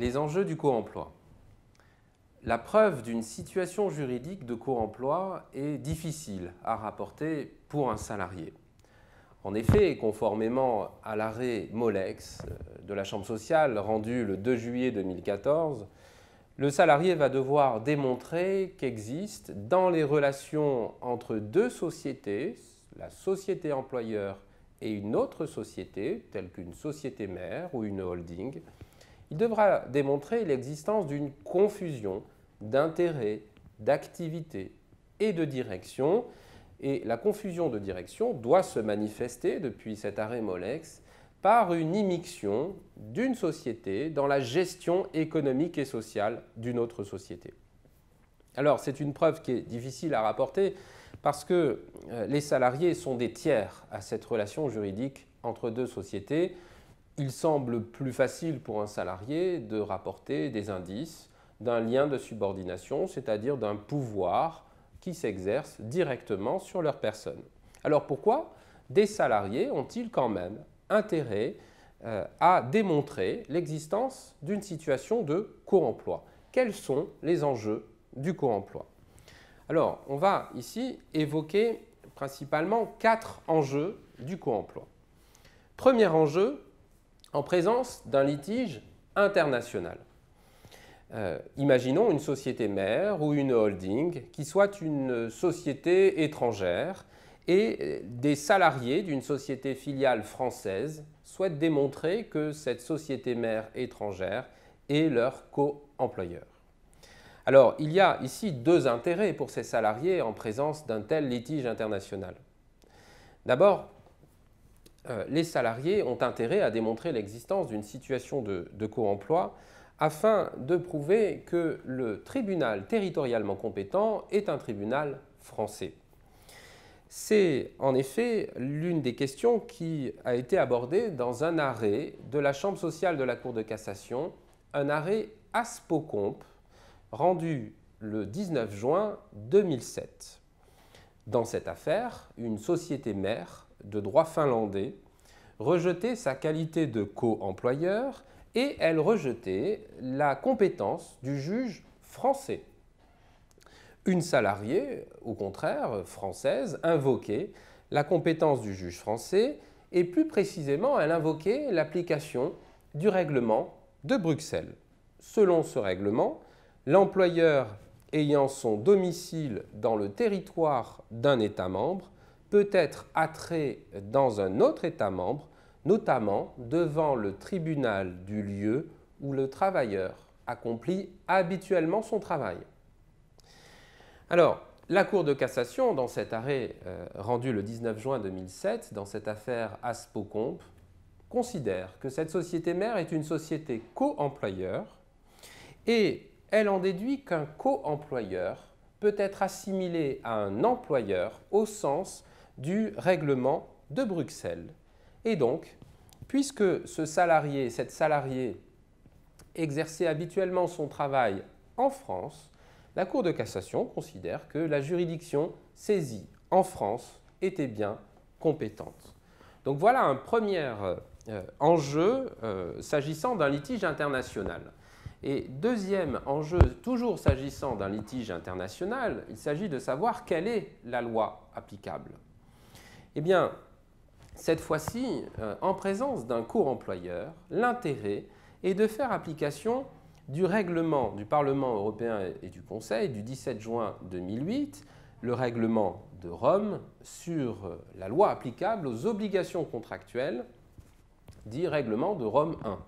Les enjeux du co-emploi. La preuve d'une situation juridique de co-emploi est difficile à rapporter pour un salarié. En effet, conformément à l'arrêt Molex de la Chambre sociale rendu le 2 juillet 2014, le salarié va devoir démontrer qu'existe dans les relations entre deux sociétés, la société employeur et une autre société, telle qu'une société mère ou une holding, il devra démontrer l'existence d'une confusion d'intérêts, d'activités et de direction. Et la confusion de direction doit se manifester, depuis cet arrêt Molex, par une immixtion d'une société dans la gestion économique et sociale d'une autre société. Alors, c'est une preuve qui est difficile à rapporter parce que les salariés sont des tiers à cette relation juridique entre deux sociétés. Il semble plus facile pour un salarié de rapporter des indices d'un lien de subordination, c'est-à-dire d'un pouvoir qui s'exerce directement sur leur personne. Alors pourquoi des salariés ont-ils quand même intérêt à démontrer l'existence d'une situation de co-emploi? Quels sont les enjeux du co-emploi? Alors, on va ici évoquer principalement 4 enjeux du co-emploi. Premier enjeu, en présence d'un litige international. Imaginons une société mère ou une holding qui soit une société étrangère et des salariés d'une société filiale française souhaitent démontrer que cette société mère étrangère est leur co-employeur. Alors, il y a ici 2 intérêts pour ces salariés en présence d'un tel litige international. D'abord, les salariés ont intérêt à démontrer l'existence d'une situation de co-emploi afin de prouver que le tribunal territorialement compétent est un tribunal français. C'est en effet l'une des questions qui a été abordée dans un arrêt de la Chambre sociale de la Cour de cassation, un arrêt Aspo-Comp, rendu le 19 juin 2007. Dans cette affaire, une société mère de droit finlandais rejetait sa qualité de co-employeur et elle rejetait la compétence du juge français. Une salariée, au contraire, française, invoquait la compétence du juge français et plus précisément, elle invoquait l'application du règlement de Bruxelles. Selon ce règlement, l'employeur ayant son domicile dans le territoire d'un État membre peut être attrait dans un autre État membre, notamment devant le tribunal du lieu où le travailleur accomplit habituellement son travail. Alors, la Cour de cassation, dans cet arrêt rendu le 19 juin 2007, dans cette affaire Aspo-Comp, considère que cette société mère est une société co-employeur et elle en déduit qu'un co-employeur peut être assimilé à un employeur au sens du règlement de Bruxelles. Et donc, puisque ce salarié, cette salariée exerçait habituellement son travail en France, la Cour de cassation considère que la juridiction saisie en France était bien compétente. Donc voilà un premier enjeu s'agissant d'un litige international. Et deuxième enjeu, toujours s'agissant d'un litige international, il s'agit de savoir quelle est la loi applicable. Eh bien, cette fois-ci, en présence d'un co-employeur, l'intérêt est de faire application du règlement du Parlement européen et du Conseil du 17 juin 2008, le règlement de Rome sur la loi applicable aux obligations contractuelles, dit règlement de Rome 1.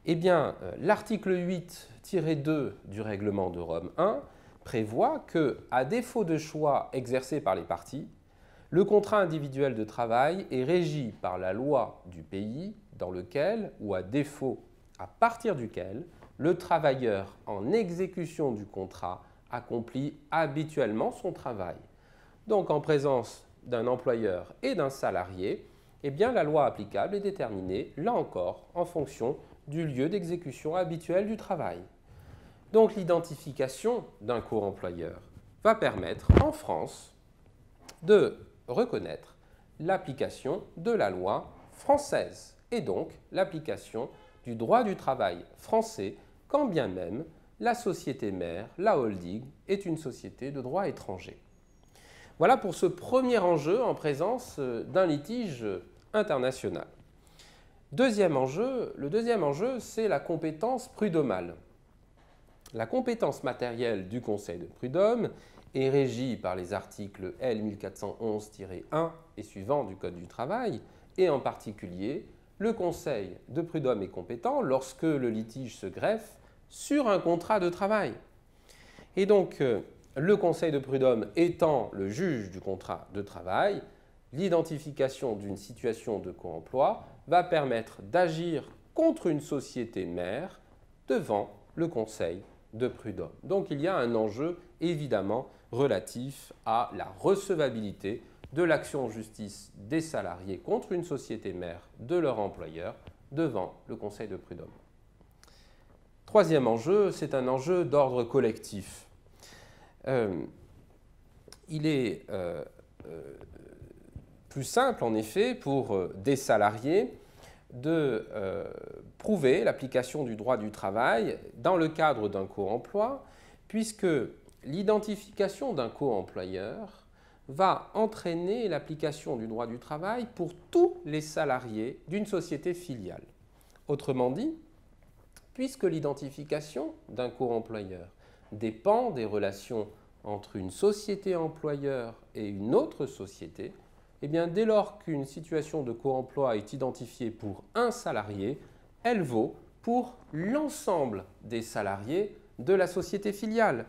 Eh bien, l'article 8-2 du règlement de Rome 1 prévoit que, à défaut de choix exercé par les parties, le contrat individuel de travail est régi par la loi du pays dans lequel, ou à défaut à partir duquel, le travailleur en exécution du contrat accomplit habituellement son travail. Donc, en présence d'un employeur et d'un salarié, eh bien, la loi applicable est déterminée, là encore, en fonction du lieu d'exécution habituel du travail. Donc, l'identification d'un co-employeur va permettre, en France, de reconnaître l'application de la loi française et donc l'application du droit du travail français, quand bien même la société mère, la holding, est une société de droit étranger. Voilà pour ce premier enjeu en présence d'un litige international. Le deuxième enjeu, c'est la compétence prud'homale. La compétence matérielle du Conseil de prud'homme est régie par les articles L 1411-1 et suivants du Code du travail, et en particulier, le Conseil de prud'homme est compétent lorsque le litige se greffe sur un contrat de travail. Et donc, le Conseil de prud'homme étant le juge du contrat de travail, l'identification d'une situation de co-emploi va permettre d'agir contre une société mère devant le Conseil de prud'homme. Donc il y a un enjeu évidemment relatif à la recevabilité de l'action en justice des salariés contre une société mère de leur employeur devant le Conseil de prud'homme. Troisième enjeu, c'est un enjeu d'ordre collectif. Il est plus simple en effet pour des salariés de prouver l'application du droit du travail dans le cadre d'un co-emploi, puisque l'identification d'un co-employeur va entraîner l'application du droit du travail pour tous les salariés d'une société filiale. Autrement dit, puisque l'identification d'un co-employeur dépend des relations entre une société employeur et une autre société, eh bien, dès lors qu'une situation de co-emploi est identifiée pour un salarié, elle vaut pour l'ensemble des salariés de la société filiale.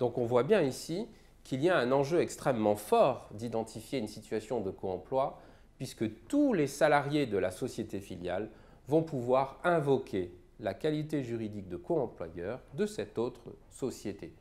Donc on voit bien ici qu'il y a un enjeu extrêmement fort d'identifier une situation de co-emploi, puisque tous les salariés de la société filiale vont pouvoir invoquer la qualité juridique de co-employeur de cette autre société.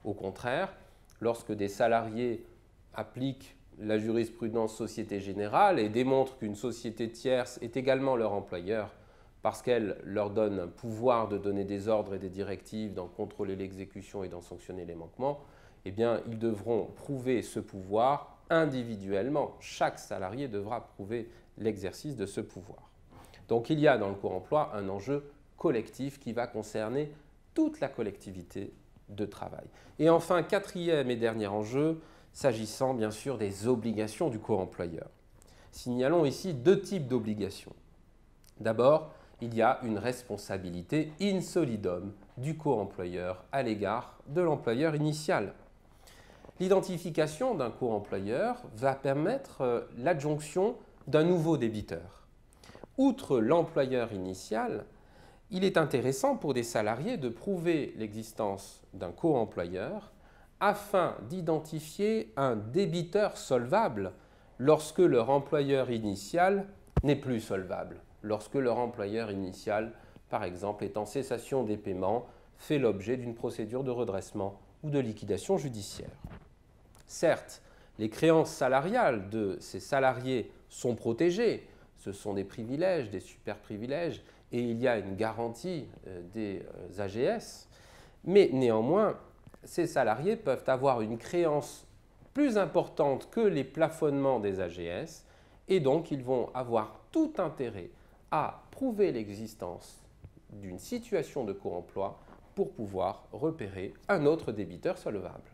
Au contraire, lorsque des salariés appliquent la jurisprudence Société Générale et démontrent qu'une société tierce est également leur employeur parce qu'elle leur donne un pouvoir de donner des ordres et des directives, d'en contrôler l'exécution et d'en sanctionner les manquements, eh bien, ils devront prouver ce pouvoir individuellement. Chaque salarié devra prouver l'exercice de ce pouvoir. Donc il y a dans le co-emploi un enjeu collectif qui va concerner toute la collectivité de travail. Et enfin, quatrième et dernier enjeu, s'agissant bien sûr des obligations du co-employeur. Signalons ici deux types d'obligations. D'abord, il y a une responsabilité in solidum du co-employeur à l'égard de l'employeur initial. L'identification d'un co-employeur va permettre l'adjonction d'un nouveau débiteur. Outre l'employeur initial, il est intéressant pour des salariés de prouver l'existence d'un co-employeur afin d'identifier un débiteur solvable lorsque leur employeur initial n'est plus solvable, lorsque leur employeur initial, par exemple, est en cessation des paiements, fait l'objet d'une procédure de redressement ou de liquidation judiciaire. Certes, les créances salariales de ces salariés sont protégées, ce sont des privilèges, des super-privilèges, et il y a une garantie des AGS, mais néanmoins, ces salariés peuvent avoir une créance plus importante que les plafonnements des AGS et donc ils vont avoir tout intérêt à prouver l'existence d'une situation de co-emploi pour pouvoir repérer un autre débiteur solvable.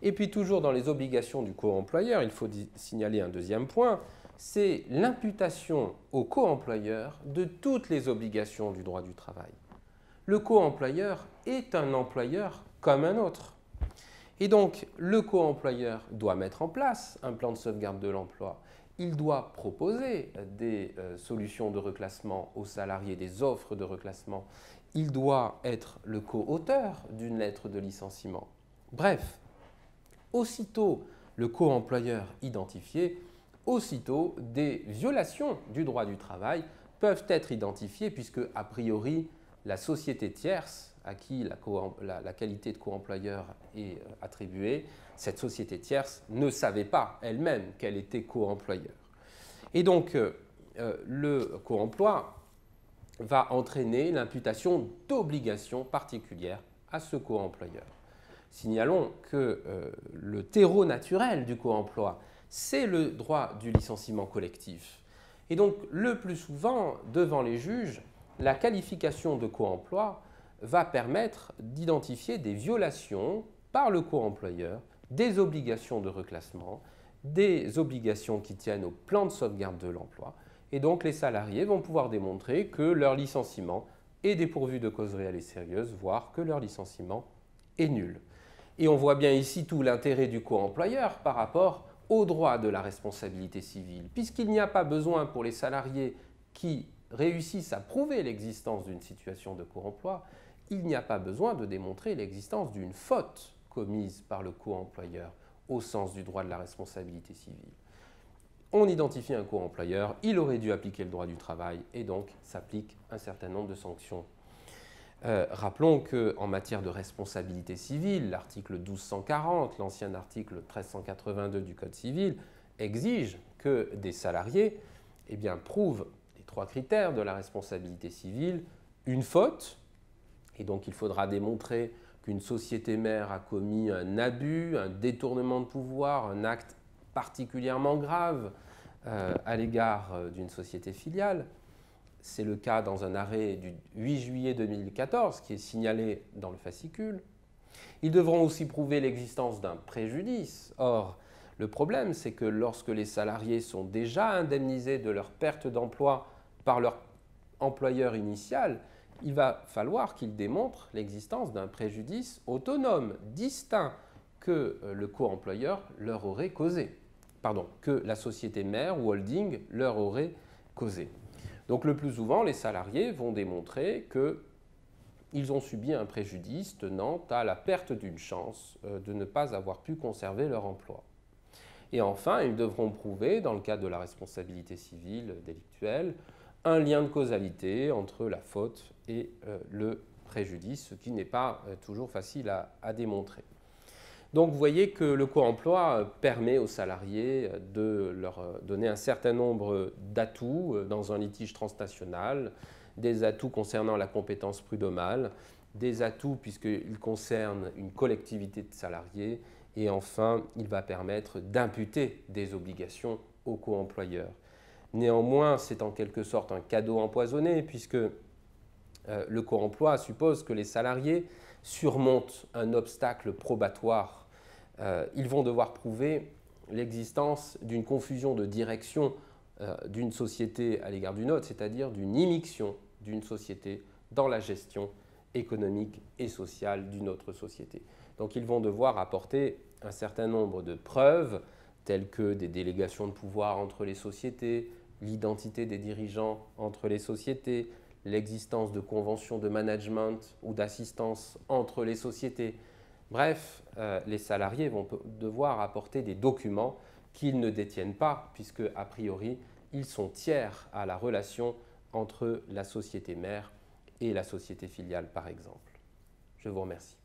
Et puis toujours dans les obligations du co-employeur, il faut signaler un deuxième point, c'est l'imputation au co-employeur de toutes les obligations du droit du travail. Le co-employeur est un employeur comme un autre. Et donc, le co-employeur doit mettre en place un plan de sauvegarde de l'emploi. Il doit proposer des solutions de reclassement aux salariés, des offres de reclassement. Il doit être le co-auteur d'une lettre de licenciement. Bref, aussitôt le co-employeur identifié, aussitôt des violations du droit du travail peuvent être identifiées puisque, a priori, la société tierce à qui la qualité de co-employeur est attribuée, cette société tierce ne savait pas elle-même qu'elle était co-employeur. Et donc, le co-emploi va entraîner l'imputation d'obligations particulières à ce co-employeur. Signalons que le terreau naturel du co-emploi, c'est le droit du licenciement collectif. Et donc, le plus souvent, devant les juges, la qualification de co-emploi va permettre d'identifier des violations par le co-employeur des obligations de reclassement, des obligations qui tiennent au plan de sauvegarde de l'emploi. Et donc les salariés vont pouvoir démontrer que leur licenciement est dépourvu de cause réelle et sérieuse, voire que leur licenciement est nul. Et on voit bien ici tout l'intérêt du co-employeur par rapport au droit de la responsabilité civile, puisqu'il n'y a pas besoin pour les salariés qui réussissent à prouver l'existence d'une situation de co-emploi, il n'y a pas besoin de démontrer l'existence d'une faute commise par le co-employeur au sens du droit de la responsabilité civile. On identifie un co-employeur, il aurait dû appliquer le droit du travail et donc s'applique un certain nombre de sanctions. Rappelons qu'en matière de responsabilité civile, l'article 1240, l'ancien article 1382 du Code civil, exige que des salariés prouvent les 3 critères de la responsabilité civile, une faute, et donc il faudra démontrer qu'une société mère a commis un abus, un détournement de pouvoir, un acte particulièrement grave à l'égard d'une société filiale. C'est le cas dans un arrêt du 8 juillet 2014 qui est signalé dans le fascicule. Ils devront aussi prouver l'existence d'un préjudice. Or, le problème, c'est que lorsque les salariés sont déjà indemnisés de leur perte d'emploi par leur employeur initial, il va falloir qu'ils démontrent l'existence d'un préjudice autonome, distinct, que le co-employeur leur aurait causé. Pardon, que la société mère ou holding leur aurait causé. Donc le plus souvent, les salariés vont démontrer qu'ils ont subi un préjudice tenant à la perte d'une chance de ne pas avoir pu conserver leur emploi. Et enfin, ils devront prouver, dans le cadre de la responsabilité civile délictuelle, un lien de causalité entre la faute et le préjudice, ce qui n'est pas toujours facile à démontrer. Donc vous voyez que le co-emploi permet aux salariés de leur donner un certain nombre d'atouts dans un litige transnational, des atouts concernant la compétence prud'homale, des atouts puisqu'il concerne une collectivité de salariés, et enfin, il va permettre d'imputer des obligations au co-employeur. Néanmoins, c'est en quelque sorte un cadeau empoisonné puisque le co-emploi suppose que les salariés surmontent un obstacle probatoire. Ils vont devoir prouver l'existence d'une confusion de direction d'une société à l'égard d'une autre, c'est-à-dire d'une immixtion d'une société dans la gestion économique et sociale d'une autre société. Donc ils vont devoir apporter un certain nombre de preuves, telles que des délégations de pouvoir entre les sociétés, l'identité des dirigeants entre les sociétés, l'existence de conventions de management ou d'assistance entre les sociétés. Bref, les salariés vont devoir apporter des documents qu'ils ne détiennent pas, puisque, a priori, ils sont tiers à la relation entre la société mère et la société filiale, par exemple. Je vous remercie.